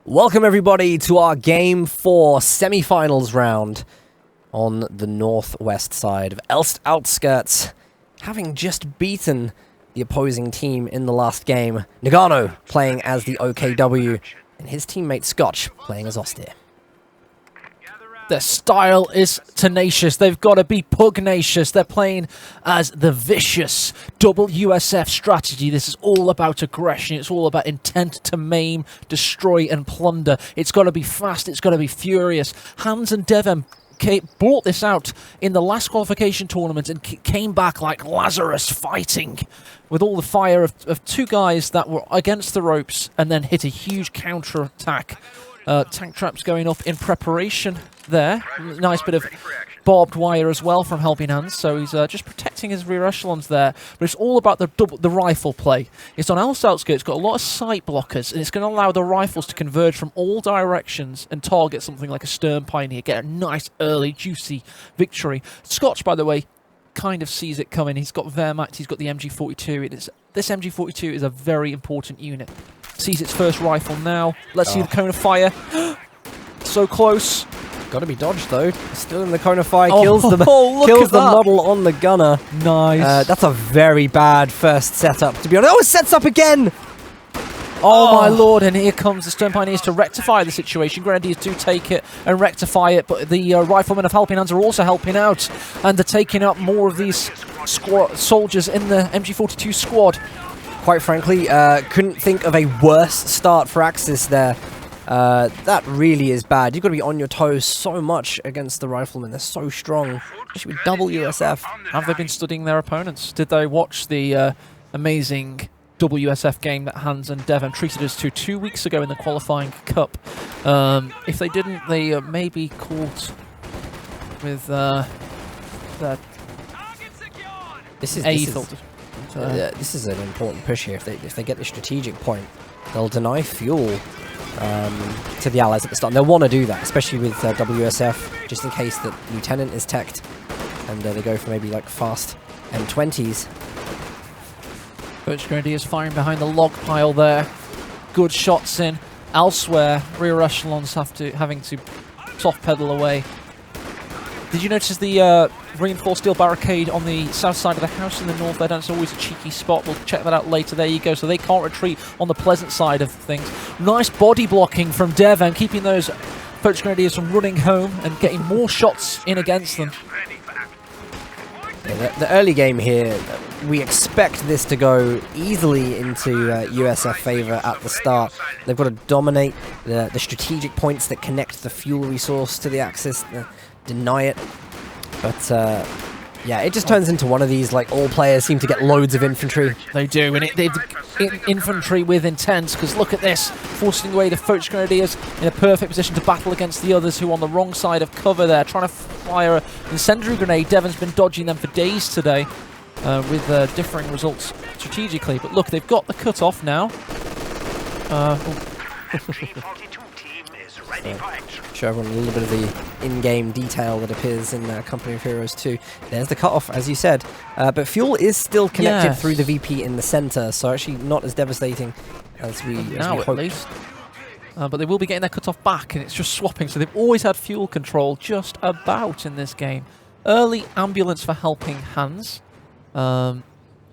Welcome everybody to our Game 4 semi-finals round on the northwest side of Elst Outskirts. Having just beaten the opposing team in the last game, Noggano playing as the OKW, and his teammate Scotch playing as Austere. Their style is tenacious. They've got to be pugnacious. They're playing as the vicious WSF strategy. This is all about aggression. It's all about intent to maim, destroy, and plunder. It's got to be fast. It's got to be furious. Hans and DevM brought this out in the last qualification tournament and came back like Lazarus fighting with all the fire of two guys that were against the ropes and then hit a huge counter-attack. Tank traps going up in preparation there. Nice bit of barbed wire as well from HelpingHans, so he's just protecting his rear echelons there. But it's all about the rifle play. It's on Elst Outskirts, it's got a lot of sight blockers, and it's going to allow the rifles to converge from all directions and target something like a Stern Pioneer, get a nice early, juicy victory. Scotch, by the way, kind of sees it coming. He's got Wehrmacht, he's got the MG42. This MG42 is a very important unit. Sees its first rifle now. Let's see the cone of fire. So close. Got to be dodged though. Still in the cone of fire. Oh, kills the model on the gunner. Nice. That's a very bad first setup, to be honest. Oh, it sets up again! Oh my lord, and here comes the Stern Pioneers to rectify the situation. Grenadiers do take it and rectify it, but the riflemen of HelpingHans are also helping out, and they're taking up more of these soldiers in the MG42 squad. Quite frankly, couldn't think of a worse start for Axis there. That really is bad. You've got to be on your toes so much against the riflemen. They're so strong, especially with WSF. Have they been studying their opponents? Did they watch the amazing WSF game that Hans and DevM treated us to 2 weeks ago in the qualifying cup? If they didn't, they may be caught with that. This is an important push here. If they get the strategic point, they'll deny fuel to the allies at the start. And they'll want to do that, especially with WSF, just in case that Lieutenant is teched and they go for maybe like fast M20s. Coach Grenadiers firing behind the log pile there. Good shots in. Elsewhere, rear echelons having to soft pedal away. Did you notice the reinforced steel barricade on the south side of the house in the north there? That's always a cheeky spot. We'll check that out later. There you go. So they can't retreat on the pleasant side of things. Nice body blocking from DevM, keeping those Coach Grenadiers from running home and getting more shots in against them. Yeah, the early game here, we expect this to go easily into USF favor at the start. They've got to dominate the strategic points that connect the fuel resource to the Axis, deny it. But yeah, it just turns into one of these, like, all players seem to get loads of infantry. They do, and infantry with intent, because look at this, forcing away the Coach Grenadiers in a perfect position to battle against the others who are on the wrong side of cover there, trying to fire an incendiary grenade. DevM's been dodging them for days today, with differing results strategically. But look, they've got the cut-off now. Show everyone a little bit of the in-game detail that appears in Company of Heroes 2. There's the cutoff, as you said. But fuel is still connected through the VP in the center, so actually not as devastating as we hoped. At least. But they will be getting their cutoff back, and it's just swapping, so they've always had fuel control just about in this game. Early ambulance for HelpingHans, and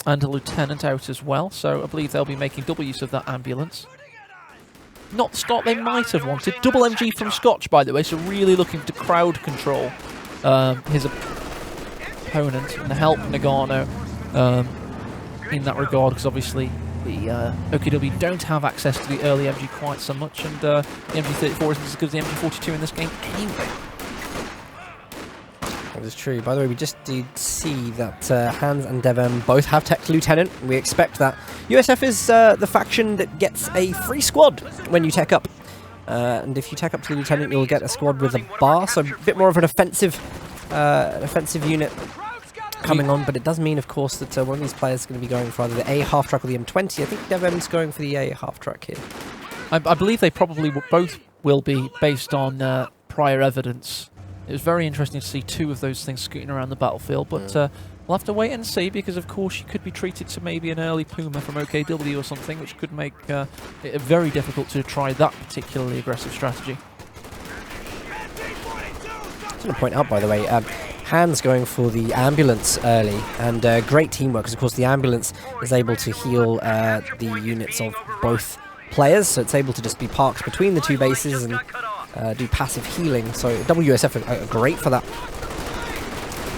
a lieutenant out as well, so I believe they'll be making double use of that ambulance. Not the start they might have wanted. Double MG from Scotch, by the way, so really looking to crowd control his opponent and help Noggano in that regard, because obviously the OKW don't have access to the early MG quite so much, and the MG34 isn't as good as the MG42 in this game anyway. That is true. By the way, we just did see that Hans and DevM both have Tech Lieutenant. We expect that. USF is the faction that gets a free squad when you tech up. And if you tech up to the Lieutenant, you'll get a squad with a bar, so a bit more of an offensive unit coming on. But it does mean, of course, that one of these players is going to be going for either the A half-track or the M20. I think DevM's going for the A half-track here. I believe they probably both will be, based on prior evidence. It was very interesting to see two of those things scooting around the battlefield, but We'll have to wait and see, because of course she could be treated to maybe an early Puma from OKW or something, which could make it very difficult to try that particularly aggressive strategy. I just want to point out, by the way, Hans going for the ambulance early, and great teamwork, because of course the ambulance is able to heal the units of both players, so it's able to just be parked between the two bases and do passive healing, so WSF are great for that.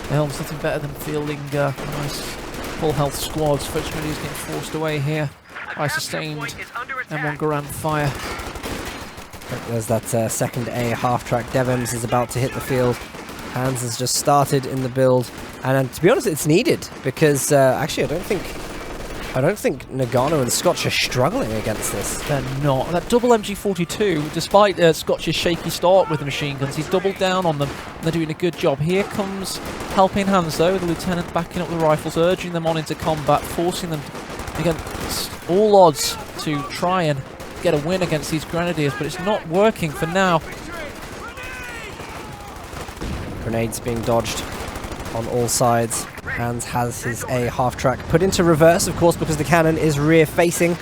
Helm's nothing better than fielding nice full health squads. First Grenadiers getting forced away here by sustained M1 Garand fire. There's that second A half-track. DevMs is about to hit the field. Hans has just started in the build, and to be honest, it's needed, because actually I don't think Noggano and Scotch are struggling against this. They're not. That double MG42, despite Scotch's shaky start with the machine guns, he's doubled down on them, and they're doing a good job. Here comes Helping Hands, though, the lieutenant backing up the rifles, urging them on into combat, forcing them against all odds to try and get a win against these Grenadiers, but it's not working for now. Grenades being dodged on all sides. Hans has his A half-track put into reverse, of course, because the cannon is rear-facing.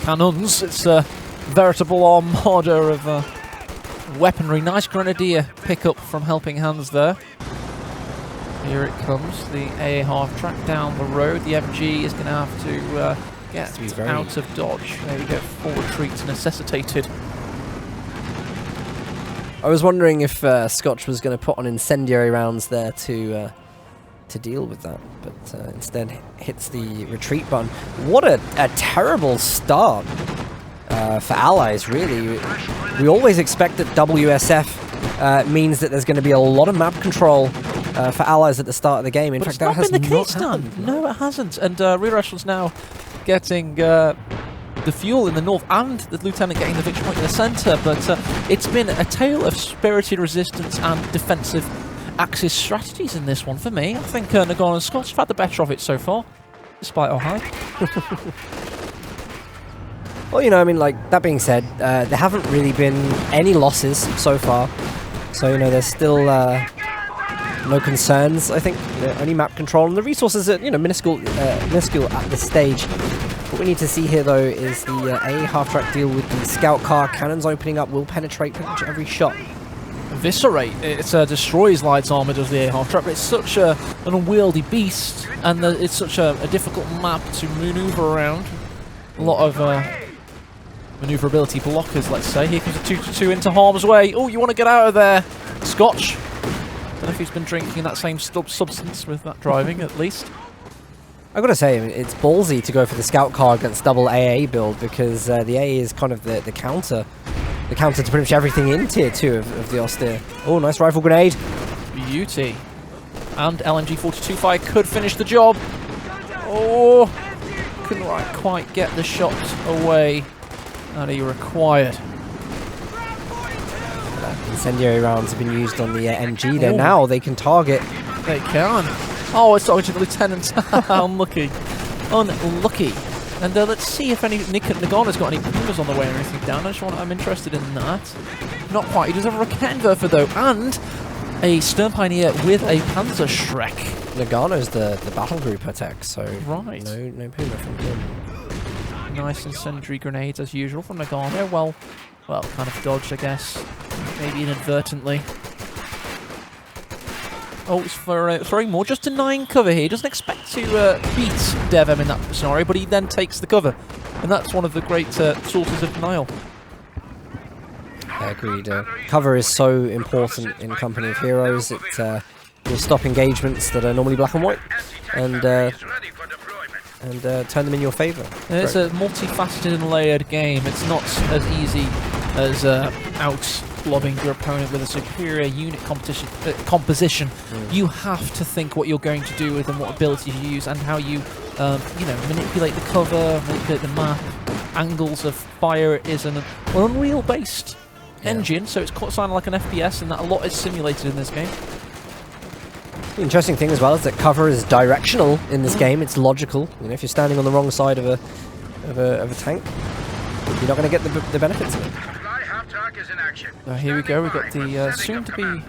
Cannons, it's a veritable armada of weaponry. Nice Grenadier pickup from Helping Hands there. Here it comes, the A half-track down the road. The MG is going to have to get out of dodge. There we go, full retreat necessitated. I was wondering if Scotch was going to put on incendiary rounds there to deal with that, but instead hits the retreat button. What a terrible start for Allies, really. We always expect that WSF means that there's going to be a lot of map control for Allies at the start of the game. In fact, that has not been the case, Dan. No, it hasn't. And rear echelon's now getting the fuel in the north, and the lieutenant getting the victory point in the centre, but it's been a tale of spirited resistance and defensive Axis strategies in this one for me. I think Noggano and Scotch have had the better of it so far, despite our high. Well, you know, I mean, like, that being said, there haven't really been any losses so far, so, you know, there's still no concerns. I think only map control, and the resources are, you know, minuscule at this stage. What we need to see here, though, is the A half-track deal with the scout car. Cannons opening up will penetrate pretty much every shot. Eviscerate, it destroys Light's armor, does the A half-track, but it's such an unwieldy beast, and it's such a difficult map to maneuver around. A lot of maneuverability blockers, let's say. Here comes a 2-2 into harm's way. Oh, you want to get out of there, Scotch. Don't know if he's been drinking that same substance with that driving, at least. I've got to say, it's ballsy to go for the scout car against double AA build, because the AA is kind of the counter. The counter to pretty much everything in Tier 2 of the Austere. Oh, nice rifle grenade. Beauty. And LMG-42 fire could finish the job. Oh, couldn't quite get the shot away that he required. Incendiary rounds have been used on the MG there. Now they can target. They can. Oh, it's targeting the lieutenant. Unlucky. Unlucky. And let's see if any Noggano's got any Pumas on the way or anything down. I'm interested in that. Not quite. He does have a Rakenwerfer though, and a Stern Pioneer with a Panzer Shrek. Noggano's the battle group attack, so right. No Puma from him. Nice incendiary grenades as usual from Noggano. Well, kind of dodged, I guess. Maybe inadvertently. Oh, it's for throwing more, just denying cover here. He doesn't expect to beat DevM in that scenario, but he then takes the cover. And that's one of the great sources of denial. Agreed. Cover is so important in Company of Heroes. It will stop engagements that are normally black and white, and turn them in your favour. It's a multifaceted and layered game. It's not as easy as out-lobbing your opponent with a superior unit composition. You have to think what you're going to do with them, what abilities you use, and how you, manipulate the cover, manipulate the map. Angles of fire is an Unreal-based engine, so it's kind of like an FPS, and that a lot is simulated in this game. The interesting thing as well is that cover is directional in this game. It's logical. You know, if you're standing on the wrong side of a tank, you're not going to get the benefits of it. Here we go. We've got the soon-to-be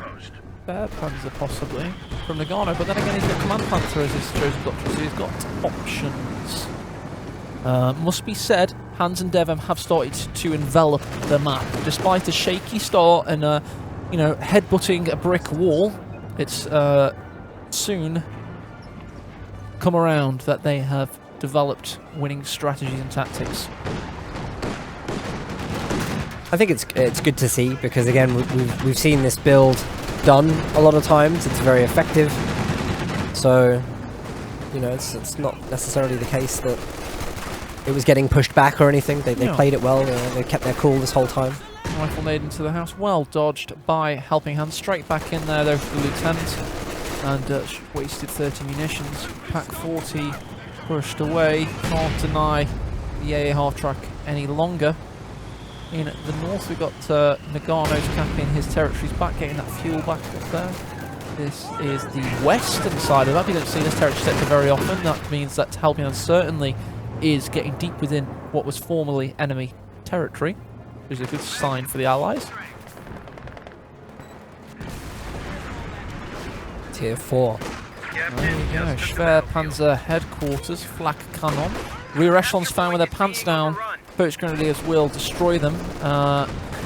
Bear Panzer possibly from Noggano, but then again he's got Command Panther as his chosen doctrine, so he's got options. Must be said, Hans and DevM have started to envelop the map. Despite a shaky start and you know, headbutting a brick wall, it's soon come around that they have developed winning strategies and tactics. I think it's good to see, because again we've seen this build done a lot of times. It's very effective, so you know it's not necessarily the case that it was getting pushed back or anything. They played it well. They kept their cool this whole time. Rifle made into the house, well dodged by Helping Hands. Straight back in there though for the lieutenant, and wasted 30 munitions. Pack 40 pushed away. Can't deny the AA half-track any longer. In the north we've got Noggano's capping his territories back, getting that fuel back up there. This is the western side of that. You don't see this territory sector very often. That means that Helping Hands certainly is getting deep within what was formerly enemy territory, which is a good sign for the Allies. Tier 4. There you go. Schwerpanzer headquarters, Flak Cannon. Rear echelons found with their pants down. Poach Grenadiers will destroy them.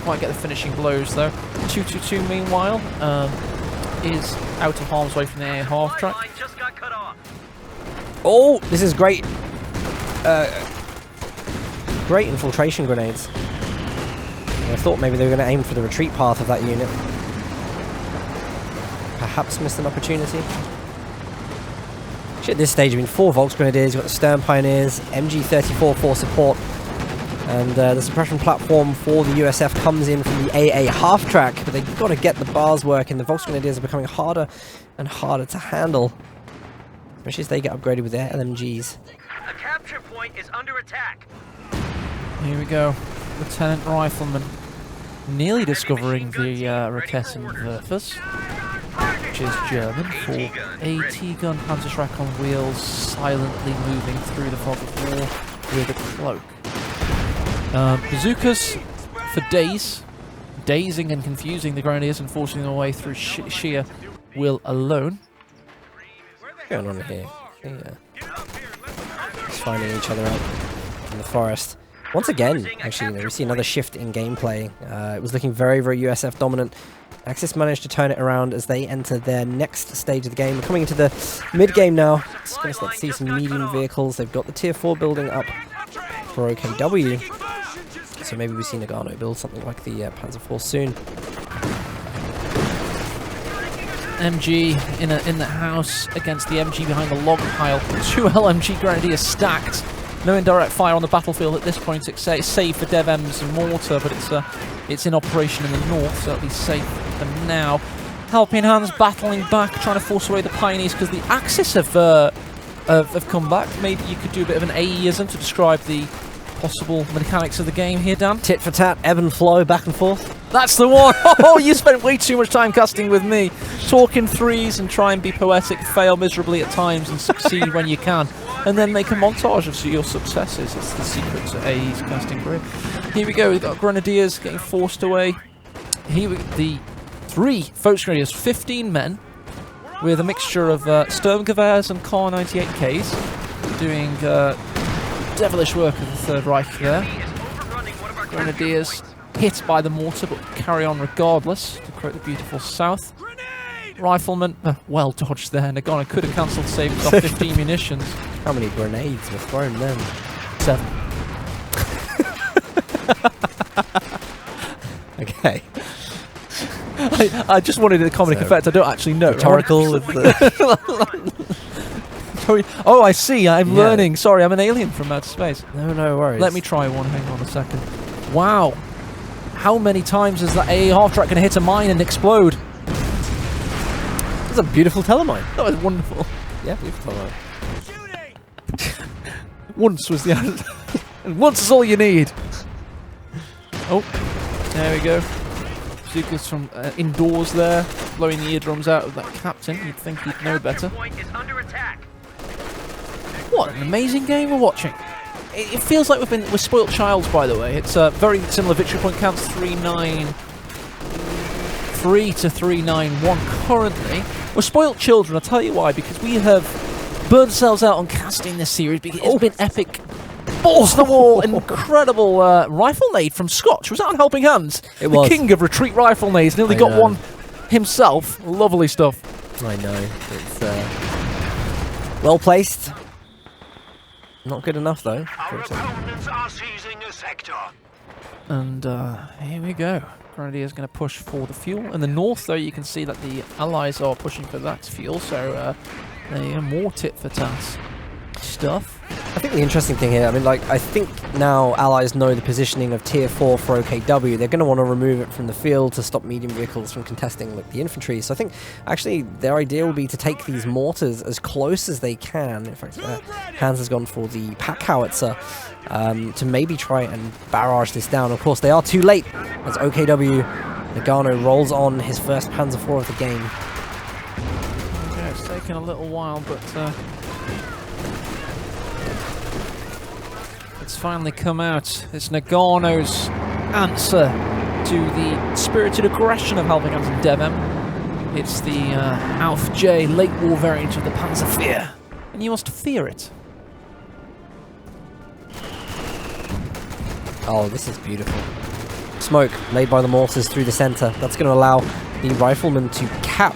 Quite get the finishing blows though. 222 meanwhile is out of harm's way from the AA half track. Oh, this is great. Great infiltration grenades. I thought maybe they were going to aim for the retreat path of that unit. Perhaps missed an opportunity. Actually, at this stage, I mean, 4 Volks Grenadiers, you've got the Stern Pioneers, MG-34 for support, and the suppression platform for the USF comes in from the AA half-track, but they've got to get the bars working. The Volks Grenadiers are becoming harder and harder to handle, especially as they get upgraded with their LMGs. A capture point is under attack. Here we go. Lieutenant Rifleman nearly discovering the Raketten Werfers, which is German for AT-gun Panzerschreck on wheels, silently moving through the fog of war with a cloak. Bazookas for days, dazing and confusing the Grenadiers and forcing their way through sheer will alone. What's going on here? Yeah. Just finding each other out in the forest. Once again, actually, we see another shift in gameplay. It was looking very, very USF dominant. Axis managed to turn it around as they enter their next stage of the game. We're coming into the mid-game now. It's going to start to see some medium vehicles. They've got the Tier 4 building up for OKW. So maybe we see Noggano build something like the Panzer IV soon. MG in the house against the MG behind the log pile. 2 LMG Grenadiers stacked. No indirect fire on the battlefield at this point, save for DevM's mortar, but it's in operation in the north, so it'll be safe for now. Helping Hands battling back, trying to force away the Pioneers because the Axis have come back. Maybe you could do a bit of an AE-ism to describe the possible mechanics of the game here, Dan. Tit for tat, ebb and flow, back and forth. That's the one! Oh, you spent way too much time casting with me. Talk in threes and try and be poetic, fail miserably at times and succeed when you can. And then make a montage of your successes. It's the secret to AE's casting career. Here we go, we've got Grenadiers getting forced away. Here the 3 Volksgrenadiers, 15 men, with a mixture of Sturmgewehrs and Kar 98Ks, doing devilish work of the Third Reich there. Grenadiers hit by the mortar, but carry on regardless, to quote the beautiful South. Rifleman, well dodged there. Noggano could have cancelled saves off 15 munitions. How many grenades were thrown then? 7. Okay. I just wanted a comedic effect. I don't actually know. Rhetorical. Oh, I see. I'm learning. Sorry, I'm an alien from outer space. No worries. Let me try one. Hang on a second. Wow. How many times is that AA half-track going to hit a mine and explode? That's a beautiful telemine. That was wonderful. Yeah, beautiful telemine. Once was the answer. And once is all you need. Oh, there we go. Bazookas from indoors there, blowing the eardrums out of that captain. You'd think he'd know better. What an amazing game we're watching. It feels like we're spoilt childs, by the way. It's a very similar victory point counts, 3-9-3 3-3-9-1 currently. We're spoilt children, I'll tell you why, because we have burned ourselves out on casting this series because it's been epic. Balls to the wall, incredible rifle nade from Scotch. Was that on Helping Hands? It was. The king of retreat rifle nades. Nearly got one himself. Lovely stuff. I know. It's well placed. Not good enough though. Our opponents are seizing a sector. And here we go. Grenadier is going to push for the fuel. In the north, though, you can see that the allies are pushing for that fuel. So there are more tit for tat stuff. I think the interesting thing here, I mean, like, I think now allies know the positioning of tier 4 for OKW. They're going to want to remove it from the field to stop medium vehicles from contesting like the infantry. So I think actually their idea will be to take these mortars as close as they can. In fact, Hans has gone for the pack howitzer to maybe try and barrage this down. Of course, they are too late as OKW Noggano rolls on his first Panzer IV of the game. Okay, it's taken a little while, but it's finally come out. It's Noggano's answer to the spirited aggression of Helping Hands and DevM. It's the Alf J late war variant of the Panzer IV, and you must fear it. Oh, this is beautiful. Smoke laid by the mortars through the center. That's going to allow the riflemen to cap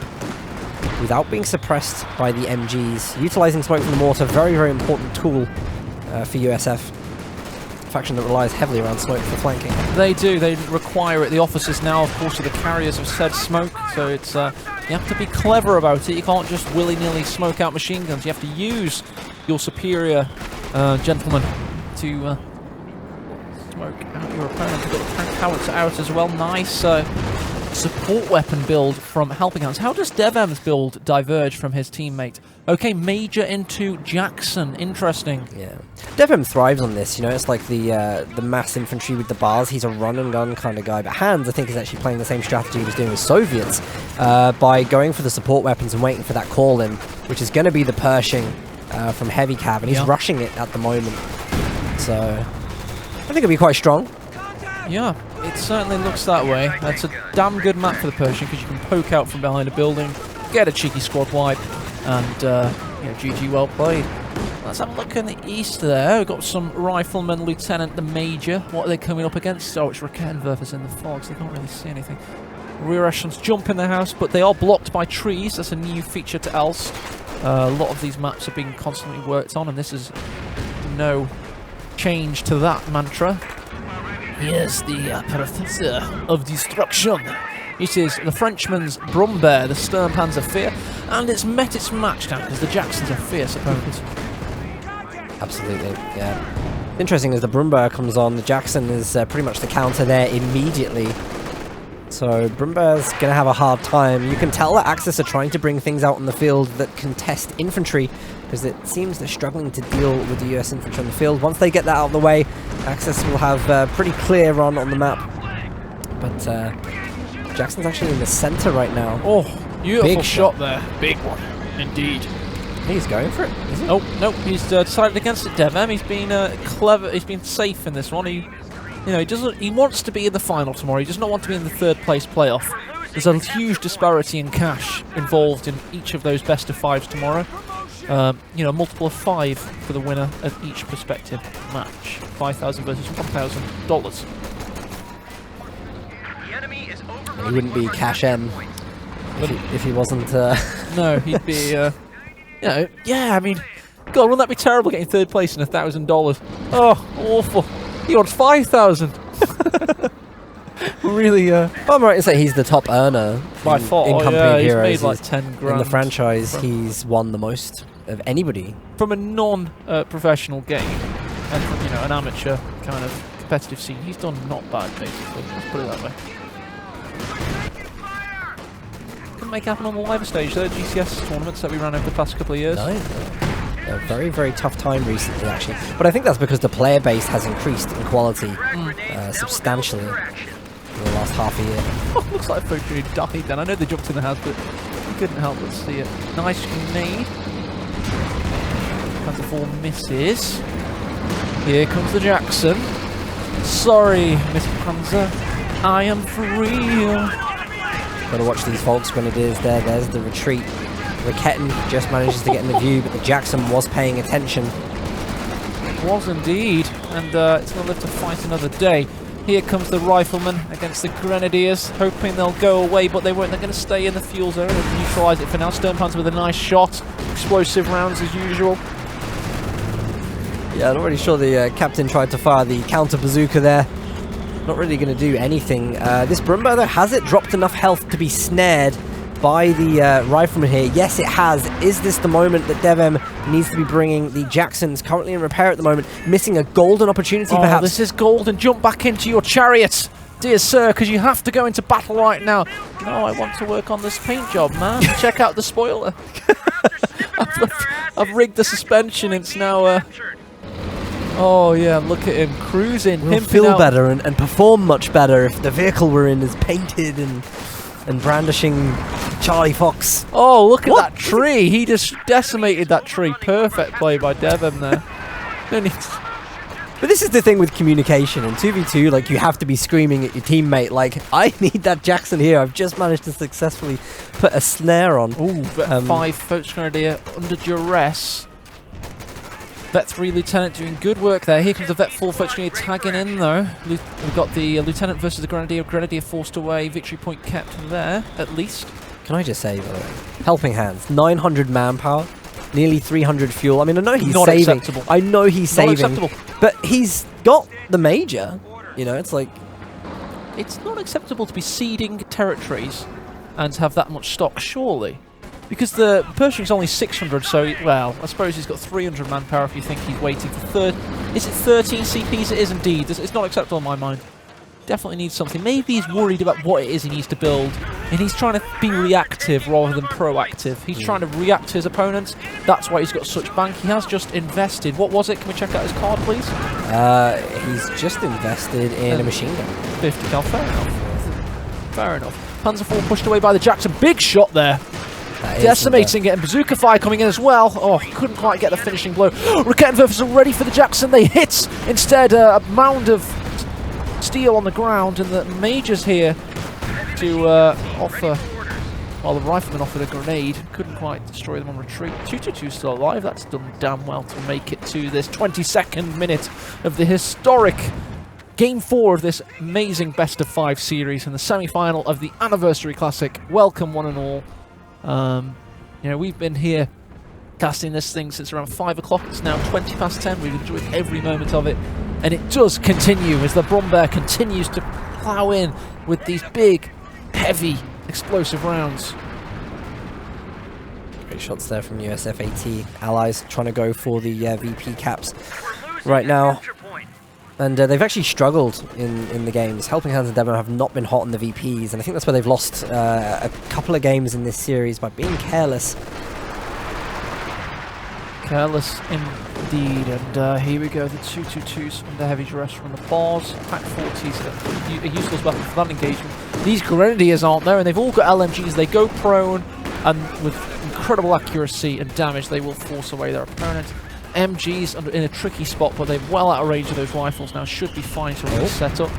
without being suppressed by the MGs. Utilizing smoke from the mortar, very, very important tool for USF. Faction that relies heavily around smoke for flanking. They do. They require it. The officers now, of course, are the carriers of said smoke. So it's you have to be clever about it. You can't just willy-nilly smoke out machine guns. You have to use your superior gentlemen to smoke out your opponent. You've got the tank howitzer out as well. Nice support weapon build from Helping Hands. How does DevM's build diverge from his teammate? Okay, Major into Jackson. Interesting. Yeah. DevM thrives on this, you know, it's like the mass infantry with the bars. He's a run and gun kind of guy, but Hans, I think, is actually playing the same strategy he was doing with Soviets by going for the support weapons and waiting for that call-in, which is going to be the Pershing from Heavy Cav, and he's rushing it at the moment. So, I think it'll be quite strong. Yeah, it certainly looks that way. That's a damn good map for the Pershing because you can poke out from behind a building, get a cheeky squad wipe, and GG, well played. Let's have a look in the east there. We've got some riflemen, Lieutenant, the Major. What are they coming up against? Oh, it's Raketenwerfers in the fog, so they can't really see anything. Rear echelons jump in the house, but they are blocked by trees. That's a new feature to Elst. A lot of these maps are being constantly worked on, and this is no change to that mantra. Here's the professor of destruction. It is the Frenchman's Brumbear, the Stern Panzer IV, and it's met its match down because the Jacksons are fierce opponents. Absolutely, yeah. Interesting as the Brumbear comes on, the Jackson is pretty much the counter there immediately. So Brumbear's going to have a hard time. You can tell that Axis are trying to bring things out on the field that contest infantry, because it seems they're struggling to deal with the US infantry on the field. Once they get that out of the way, Axis will have a pretty clear run on the map. But Jackson's actually in the center right now. Oh, beautiful shot there. Big one, indeed. He's going for it, is he? Oh, no, he's decided against it, DevM. He's been clever, he's been safe in this one. He wants to be in the final tomorrow. He does not want to be in the third place playoff. There's a huge disparity in cash involved in each of those best of fives tomorrow. Multiple of 5 for the winner of each prospective match. $5,000 versus $1,000. And he wouldn't be Cash M if he wasn't. No, he'd be. Yeah. I mean, God, wouldn't that be terrible getting third place in $1,000? Oh, awful. He wants 5,000. Really, I'm right to say he's the top earner by far. in Company he's Heroes. made like 10 grand. In the franchise, he's won the most of anybody. From a non-professional game, and from, an amateur kind of competitive scene, he's done not bad, basically. Let's put it that way. Couldn't make happen on the live stage, though. GCS tournaments that we ran over the past couple of years. No. A very, very tough time recently, actually. But I think that's because the player base has increased in quality substantially in the last half a year. Oh, looks like Focus died then. I know they jumped in the house, but we couldn't help but see it. Nice grenade. Panzer IV misses. Here comes the Jackson. Sorry, Miss Panzer. I am for real. Gotta watch these Volks Grenadiers there. There's the retreat. Raketten just manages to get in the view, but the Jackson was paying attention. It was indeed, and it's going to live to fight another day. Here comes the Rifleman against the Grenadiers, hoping they'll go away, but they won't. They're going to stay in the fuel zone and neutralise it for now. Sternpanzer with a nice shot. Explosive rounds as usual. Yeah, I'm not really sure the captain tried to fire the counter bazooka there. Not really going to do anything. This Brumbo, though, has it dropped enough health to be snared by the Rifleman here? Yes, it has. Is this the moment that DevM needs to be bringing the Jacksons, currently in repair at the moment, missing a golden opportunity, perhaps? This is golden. Jump back into your chariot, dear sir, because you have to go into battle right now. No, I want to work on this paint job, man. Check out the spoiler. I've rigged the suspension. It's now... oh, yeah, look at him cruising. We'll feel better and perform much better if the vehicle we're in is painted and brandishing Charlie Fox. Oh, look at that tree. He just decimated that tree. Perfect play by DevM there. But this is the thing with communication. In 2v2, like, you have to be screaming at your teammate, like, I need that Jackson here. I've just managed to successfully put a snare on. Ooh, Vet 5 Folks Grenadier under duress. Vet 3 Lieutenant doing good work there. Here comes the Vet 4 Folks Grenadier tagging in, though. We've got the Lieutenant versus the Grenadier. Grenadier forced away. Victory point kept there, at least. Can I just say, by the way, Helping Hands, 900 manpower, nearly 300 fuel. I mean, I know he's Not saving. acceptable. I know he's Not saving. acceptable. But he's got the major. You know, it's like... It's not acceptable to be ceding territories and have that much stock, surely. Because the Pershing's only 600, so, well, I suppose he's got 300 manpower if you think he's waiting for Is it 13 CPs? It is indeed. It's not acceptable in my mind. Definitely needs something. Maybe he's worried about what it is he needs to build, and he's trying to be reactive rather than proactive. He's trying to react to his opponents. That's why he's got such bank. He has just invested. What was it? Can we check out his card, please? He's just invested in a machine gun. 50 cal. Fair enough. Fair enough. Panzer IV pushed away by the Jackson. Big shot there. Decimating it, and bazooka fire coming in as well. Oh, couldn't quite get the finishing blow. Rakettenwerfers are ready for the Jackson. They hit instead a mound of steel on the ground, and the Major's here to offer. Well, the Rifleman offered a grenade. Couldn't quite destroy them on retreat. 222 still alive. That's done damn well to make it to this 22nd minute of the historic Game 4 of this amazing best of 5 series and the semi-final of the Anniversary Classic. Welcome, one and all. You know, we've been here casting this thing since around 5 o'clock. It's now 20 past 10. We've enjoyed every moment of it, and it does continue as the Brumbear continues to plough in with these big, heavy, explosive rounds. Great shots there from USF AT. Allies trying to go for the VP caps right now. And they've actually struggled in the games. Helping Hands and DevM have not been hot on the VPs, and I think that's where they've lost a couple of games in this series by being careless. Careless indeed, and here we go, the 222s under heavy duress from the bars. Pack 40s, a useless weapon for that engagement. These Grenadiers aren't there, and they've all got LMGs. They go prone, and with incredible accuracy and damage, they will force away their opponent. MGs in a tricky spot, but they're well out of range of those rifles now. Should be fine to reset up.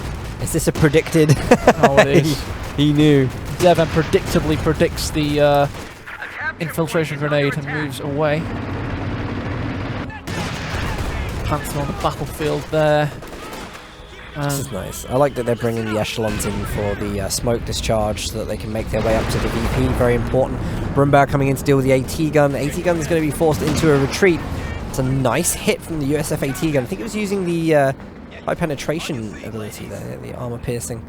Is this a predicted? Oh, it is. He knew. DevM predictably predicts the infiltration grenade and moves away. Panther on the battlefield there. This is nice. I like that they're bringing the echelons in for the smoke discharge so that they can make their way up to the VP. Very important. Brumbear coming in to deal with the AT gun. The AT gun is going to be forced into a retreat. It's a nice hit from the USF AT gun. I think it was using the high penetration ability there, the armor piercing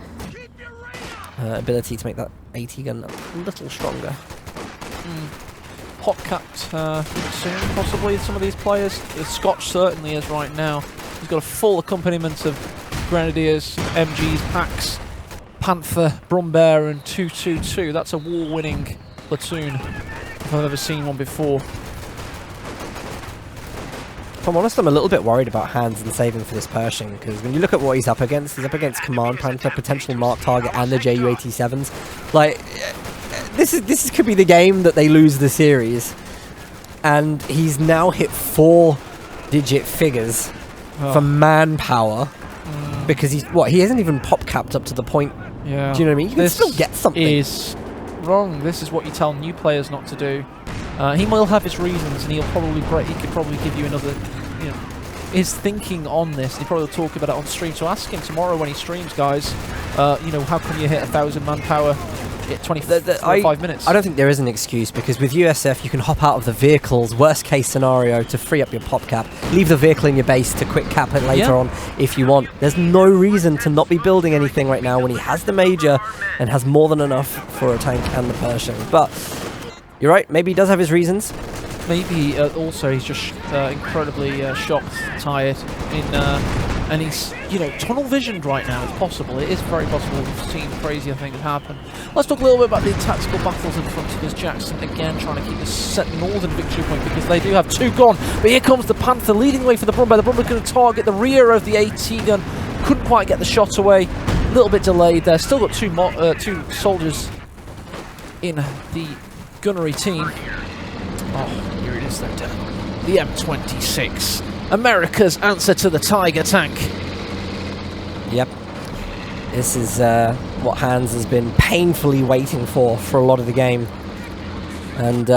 ability to make that AT gun a little stronger. Hot capped soon, possibly, some of these players. The Scotch certainly is right now. He's got a full accompaniment of Grenadiers, MGs, Packs, Panther, Brumbear, and 222. That's a war-winning platoon if I've ever seen one before. If I'm honest, I'm a little bit worried about Hands and saving for this Pershing, because when you look at what he's up against Command Panther, potential Mark Target, and the Ju-87s. Like, this could be the game that they lose the series. And he's now hit 4-digit figures for manpower, because he hasn't even pop capped up to the point. Yeah. Do you know what I mean? You can still get something. This is wrong. This is what you tell new players not to do. He will have his reasons, and he could probably give you another, you know, his thinking on this. He probably will talk about it on stream. So ask him tomorrow when he streams, guys. You know, how come you hit 1,000 manpower at 25 minutes? I don't think there is an excuse, because with USF you can hop out of the vehicles, worst case scenario, to free up your pop cap, leave the vehicle in your base to quick cap it later on if you want. There's no reason to not be building anything right now when he has the major and has more than enough for a tank and the Pershing. But you're right, maybe he does have his reasons. Maybe also he's just incredibly shocked, tired, and he's, you know, tunnel visioned right now. It's possible. It is very possible. We've seen crazier things happen. Let's talk a little bit about the tactical battles in front of us. Jackson again trying to keep this set northern victory point, because they do have 2 gone. But here comes the Panther leading the way for the Brumbear. The Brumbear going to target the rear of the AT gun. Couldn't quite get the shot away. A little bit delayed there. Still got 2 soldiers in the gunnery team. Oh, here it is though, the M26. America's answer to the Tiger tank. Yep. This is what Hans has been painfully waiting for a lot of the game. And,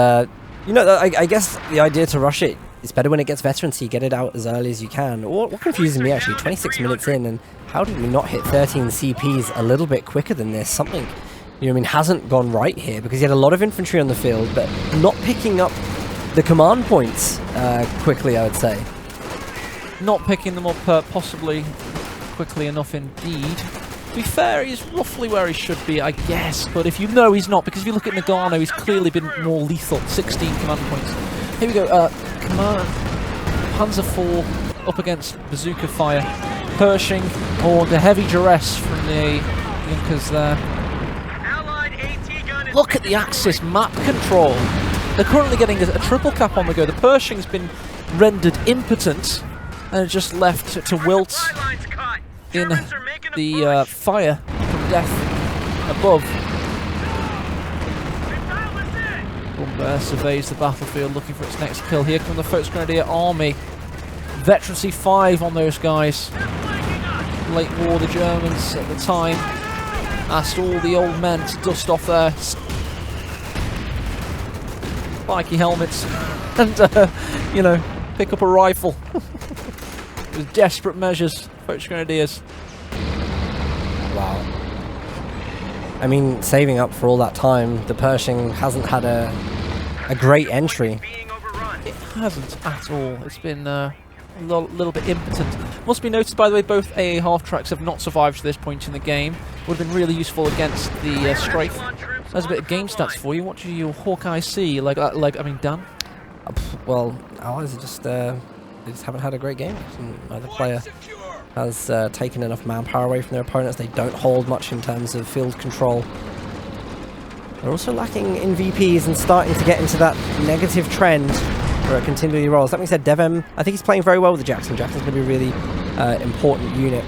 you know, I guess the idea to rush it is better when it gets veterans, so you get it out as early as you can. What confuses me, actually, 26 minutes in, and how did we not hit 13 CPs a little bit quicker than this? Something, you know what I mean, hasn't gone right here, because he had a lot of infantry on the field, but not picking up the command points quickly, I would say. Not picking them up possibly quickly enough indeed. To be fair, he's roughly where he should be, I guess, but if you know he's not, because if you look at Noggano, he's clearly been more lethal. 16 command points. Here we go, Panzer IV up against bazooka fire. Pershing, or the heavy duress from the Junkers there. Look at the Axis map control. They're currently getting a triple cap on the go. The Pershing's been rendered impotent and just left to wilt in the fire from death above. Brumbear surveys the battlefield looking for its next kill. Here come the Folks Grenadier Army. Veterancy 5 on those guys. Late war, the Germans at the time asked all the old men to dust off their spiky helmets and, you know, pick up a rifle. It was desperate measures, Folks Grenadiers. Wow. I mean, saving up for all that time, the Pershing hasn't had a great entry. It hasn't at all. It's been a little bit impotent. Must be noted, by the way, both AA half-tracks have not survived to this point in the game. Would have been really useful against the Strafe. There's a bit of game stats for you. What do your Hawkeye see? I mean, Dan? Well, Allies are just, they just haven't had a great game. Neither player has taken enough manpower away from their opponents. They don't hold much in terms of field control. They're also lacking in VPs and starting to get into that negative trend where it continually rolls. That being said, DevM, I think he's playing very well with the Jackson. Jackson's going to be a really important unit.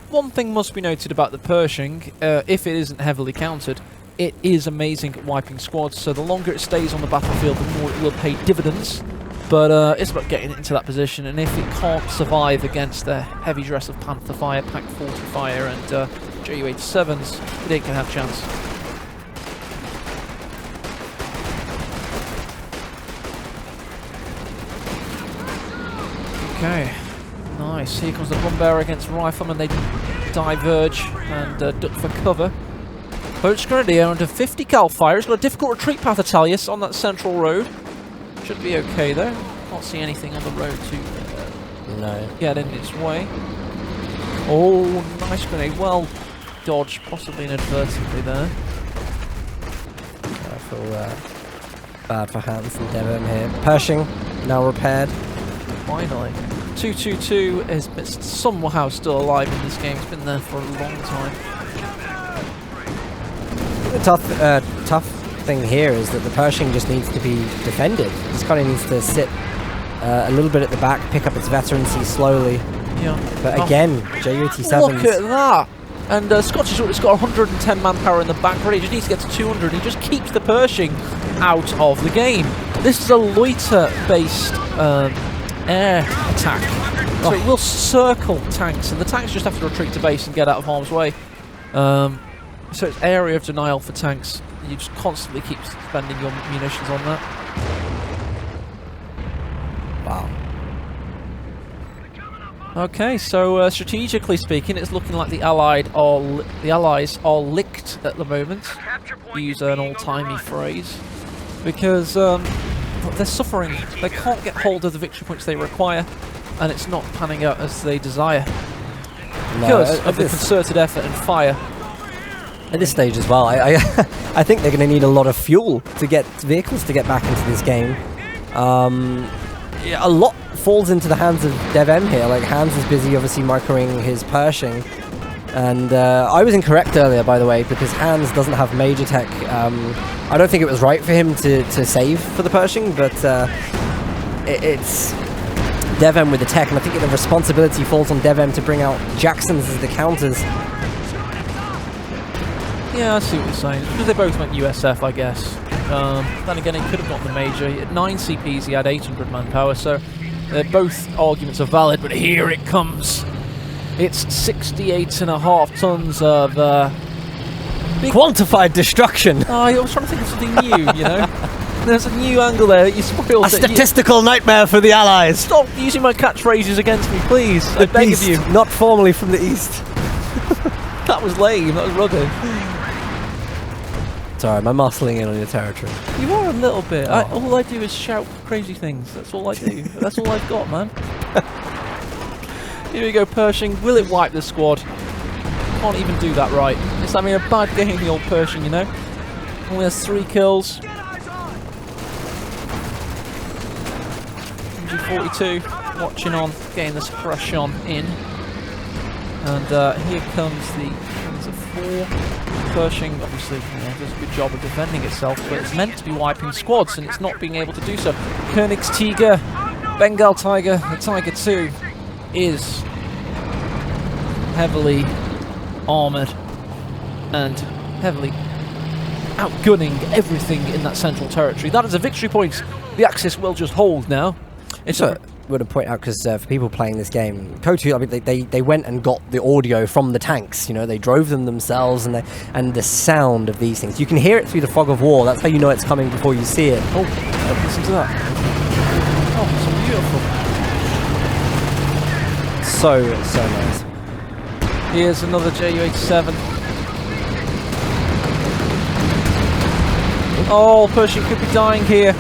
One thing must be noted about the Pershing, if it isn't heavily countered, it is amazing at wiping squads, so the longer it stays on the battlefield, the more it will pay dividends. But it's about getting it into that position, and if it can't survive against the heavy dress of Panther fire, Pack 40 fire, and Ju-87s, it ain't gonna have a chance. Okay, nice. Here comes the Brumbear against Rifleman. They diverge and duck for cover. Folks Grenadier under 50 cal fire. It's got a difficult retreat path, Italius, on that central road. Should be okay though. Can't see anything on the road to get in its way. Oh, nice grenade. Well dodged, possibly inadvertently there. I feel bad for Hans and DevM here. Pershing now repaired. Finally. 222 is somehow still alive in this game. It's been there for a long time. The tough thing here is that the Pershing just needs to be defended. It just kind of needs to sit a little bit at the back, pick up its veterancy slowly. Yeah. But again, Ju-87s. Look at that! And Scotch has got 110 manpower in the back already. He just needs to get to 200. He just keeps the Pershing out of the game. This is a loiter-based air attack. So it will circle tanks, and the tanks just have to retreat to base and get out of harm's way. So it's area of denial for tanks. You just constantly keep spending your munitions on that. Wow. Okay, so strategically speaking, it's looking like the Allies are licked at the moment. To use an old-timey phrase, because they're suffering. They can't get hold of the victory points they require, and it's not panning out as they desire because of the concerted effort and fire. At this stage as well, I think they're going to need a lot of fuel to get vehicles to get back into this game. A lot falls into the hands of DevM here. Like, Hans is busy obviously microing his Pershing, and I was incorrect earlier, by the way, because Hans doesn't have major tech. I don't think it was right for him to save for the Pershing, but it's DevM with the tech, and I think the responsibility falls on DevM to bring out Jacksons as the counters. Yeah, I see what you're saying. Because they both went USF, I guess. Then again, he could have got the major. He had 9 CPs, he had 800 manpower, so both arguments are valid, but here it comes. It's 68.5 tons of... quantified destruction! Oh, I was trying to think of something new, you know? There's a new angle there that you spoiled. A statistical nightmare for the Allies! Stop using my catchphrases against me, please. I beg of you. Not formally from the east. That was lame, that was rubbish. Sorry, I'm muscling in on your territory. You are a little bit. Oh. All I do is shout crazy things. That's all I do. That's all I've got, man. Here we go, Pershing. Will it wipe the squad? Can't even do that right. It's having a bad game, the old Pershing, you know? Only has 3 kills. MG42 watching on, getting the suppression in. And here comes the Panzer 4. Pershing obviously does a good job of defending itself, but it's meant to be wiping squads and it's not being able to do so. Königstiger, Bengal Tiger, the Tiger 2 is heavily armoured and heavily outgunning everything in that central territory. That is a victory point. The Axis will just hold now. It's I want to point out, because for people playing this game, KOTOR, I mean, they went and got the audio from the tanks. You know, they drove them themselves, and the sound of these things, you can hear it through the fog of war. That's how you know it's coming before you see it. Oh, listen to that. Oh, it's beautiful. So nice. Here's another Ju-87. Oh, Pershing could be dying here.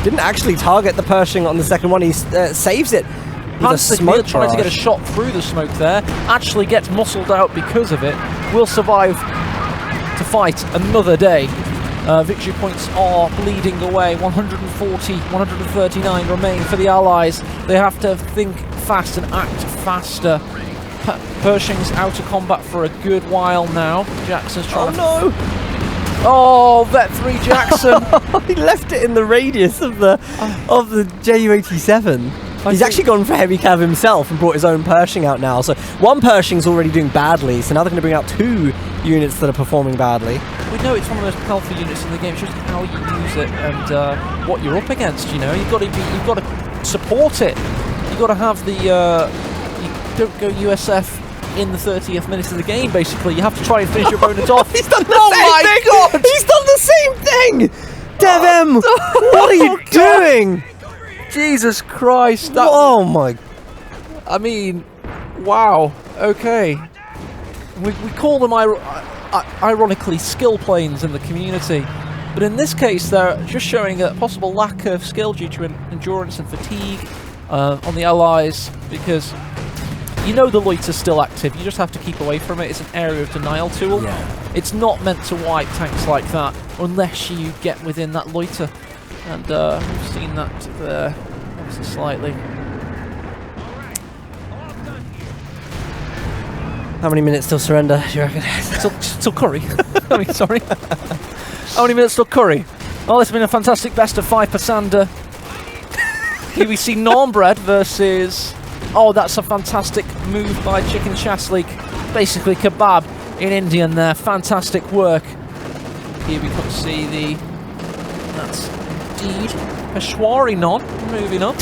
Didn't actually target the Pershing on the second one. He saves it. Hans trying to get a shot through the smoke there. Actually gets muscled out because of it. Will survive to fight another day. Victory points are bleeding away. 140, 139 remain for the Allies. They have to think fast and act faster. Pershing's out of combat for a good while now. Jackson's trying no! Oh, Vet 3 Jackson! He left it in the radius of the Ju-87. He's actually gone for heavy cav himself and brought his own Pershing out now. So one Pershing's already doing badly, so now they're going to bring out 2 units that are performing badly. We know it's one of the most powerful units in the game. It's just how you use it and what you're up against. You know, you've got to support it. You've got to have the. You don't go USF in the 30th minute of the game. Basically, you have to try and finish your opponent off. He's done the same thing! God! He's done the same thing! DevM, what are you doing? Jesus Christ! Oh my! I mean, wow. Okay, we call them ironically skill planes in the community, but in this case, they're just showing a possible lack of skill due to endurance and fatigue on the Allies, because you know the loiter's still active. You just have to keep away from it. It's an area of denial tool. Yeah. It's not meant to wipe tanks like that unless you get within that loiter. And we've seen that there, obviously slightly. How many minutes till surrender, do you reckon? Till curry. I mean, sorry. How many minutes till curry? Oh, this has been a fantastic best of 5 Passander. Here we see Normbread versus... Oh, that's a fantastic move by Chicken Shaslik. Basically kebab in Indian there. Fantastic work. Here we can see the... That's indeed Peshwari non moving up.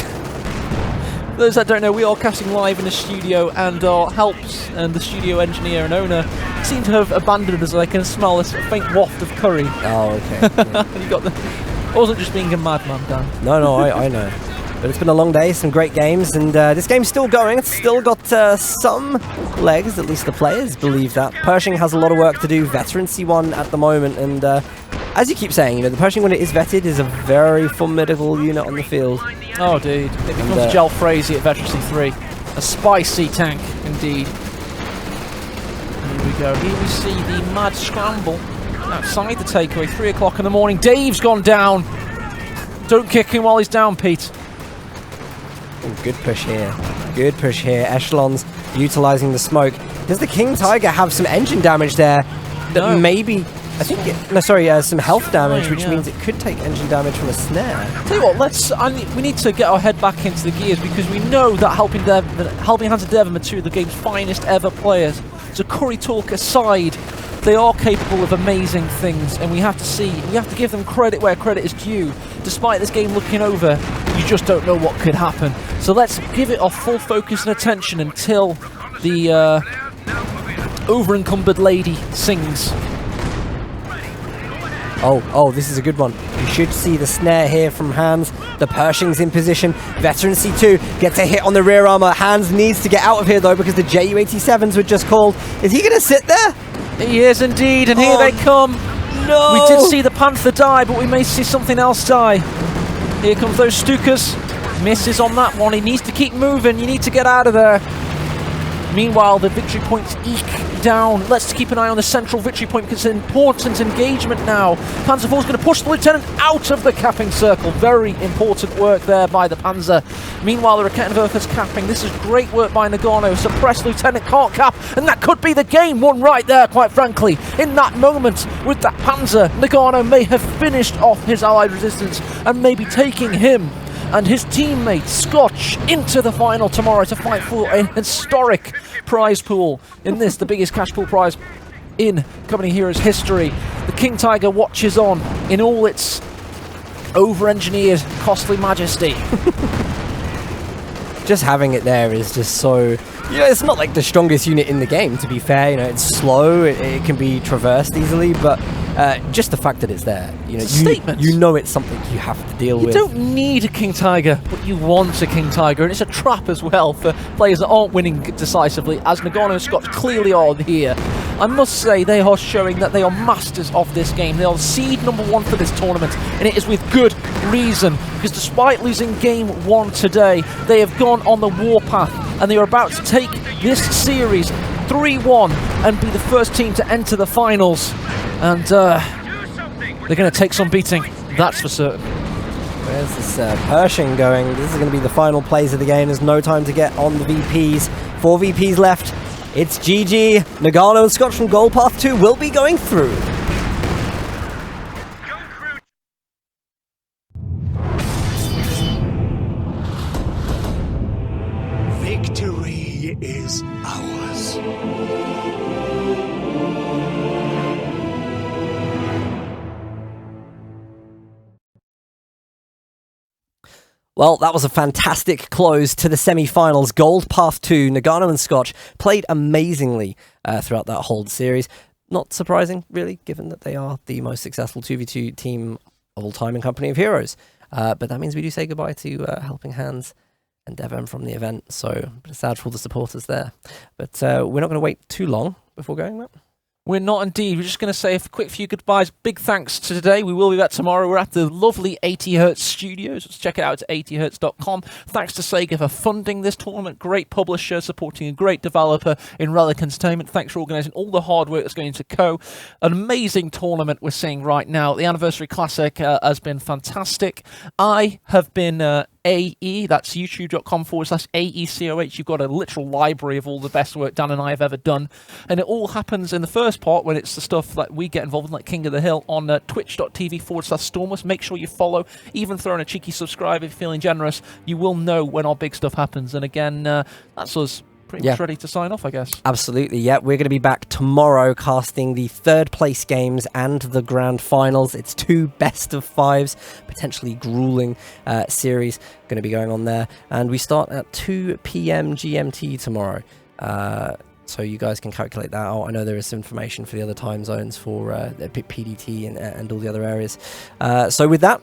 For those that don't know, we are casting live in the studio, and our helps and the studio engineer and owner seem to have abandoned us. I can smell this faint waft of curry. Oh, okay. You got the. I wasn't just being a madman, Dan. No, I know. But it's been a long day, some great games, and this game's still going. It's still got some legs, at least the players believe that. Pershing has a lot of work to do, veterancy one at the moment, and as you keep saying, you know, the Pershing, when it is vetted, is a very formidable unit on the field. Oh, dude. It becomes Gel Frazee at Veterancy 3. A spicy tank, indeed. Here we go. Here we see the mad scramble outside the takeaway. 3 o'clock in the morning. Dave's gone down. Don't kick him while he's down, Pete. Oh, good push here. Good push here. Echelons utilizing the smoke. Does the King Tiger have some engine damage there? That maybe... I think some health damage, which means it could take engine damage from a snare. Tell you what, we need to get our head back into the gears, because we know that Helping Hands and DevM are two of the game's finest ever players. So curry talk aside, they are capable of amazing things, and we have to give them credit where credit is due. Despite this game looking over, you just don't know what could happen. So let's give it our full focus and attention until the over-encumbered lady sings. Oh, this is a good one. You should see the snare here from Hans. The Pershing's in position. Veterancy 2 gets a hit on the rear armor. Hans needs to get out of here, though, because the Ju-87s were just called. Is he going to sit there? He is indeed, and here they come. No! We did see the Panther die, but we may see something else die. Here comes those Stukas. Misses on that one. He needs to keep moving. You need to get out of there. Meanwhile, the victory points eke down. Let's keep an eye on the central victory point, because it's an important engagement now. Panzer IV is going to push the lieutenant out of the capping circle. Very important work there by the Panzer. Meanwhile, the Raketenwerfer's capping. This is great work by Noggano. Suppressed lieutenant can't cap, and that could be the game won right there, quite frankly. In that moment, with that Panzer, Noggano may have finished off his allied resistance and maybe taking him and his teammate Scotch into the final tomorrow to fight for a historic prize pool in this, the biggest cash pool prize in Company Heroes history. The King Tiger watches on in all its over-engineered, costly majesty. Just having it there is just so... You know, it's not like the strongest unit in the game, to be fair. You know, it's slow, it can be traversed easily, but just the fact that it's there, you know, you know it's something you have to deal with. You don't need a King Tiger, but you want a King Tiger, and it's a trap as well for players that aren't winning decisively, as Noggano and Scotch clearly are here. I must say, they are showing that they are masters of this game. They are seed number 1 for this tournament, and it is with good reason, because despite losing game 1 today, they have gone on the warpath, and they are about to take this series 3-1 and be the first team to enter the finals. And they're going to take some beating, that's for certain. Where's this Pershing going? This is going to be the final plays of the game. There's no time to get on the VPs. 4 VPs left. It's GG. Noggano and Scotch from Goal Path 2 will be going through. Victory is ours. Well, that was a fantastic close to the semi-finals. Gold Path 2, Noggano and Scotch played amazingly throughout that whole series. Not surprising, really, given that they are the most successful 2v2 team of all time in Company of Heroes. But that means we do say goodbye to Helping Hands and DevM from the event, so it's sad for all the supporters there. But we're not going to wait too long before going, Matt. We're not indeed. We're just going to say a quick few goodbyes. Big thanks to today. We will be back tomorrow. We're at the lovely 80Hz studios. Let's check it out at 80hertz.com. Thanks to SEGA for funding this tournament. Great publisher, supporting a great developer in Relic Entertainment. Thanks for organising all the hard work that's going into Co. An amazing tournament we're seeing right now. The Anniversary Classic has been fantastic. I have been... AE, that's youtube.com/AECOH. You've got a literal library of all the best work Dan and I have ever done. And it all happens in the first part when it's the stuff that we get involved in, like King of the Hill, on twitch.tv/Stormus. Make sure you follow, even throw in a cheeky subscribe if you're feeling generous. You will know when our big stuff happens. And again, that's us pretty much ready to sign off, I guess. Absolutely, yeah. We're going to be back tomorrow casting the third place games and the grand finals. It's 2 best of 5s, potentially grueling series going to be going on there. And we start at 2 p.m. GMT tomorrow. So you guys can calculate that out. I know there is information for the other time zones for the PDT and all the other areas. So with that,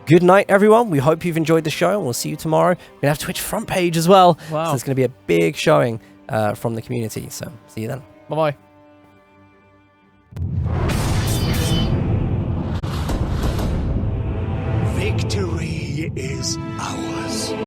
good night, everyone. We hope you've enjoyed the show, and we'll see you tomorrow. We're going to have Twitch front page as well. Wow. So there's going to be a big showing from the community. So see you then. Bye-bye. Victory is ours.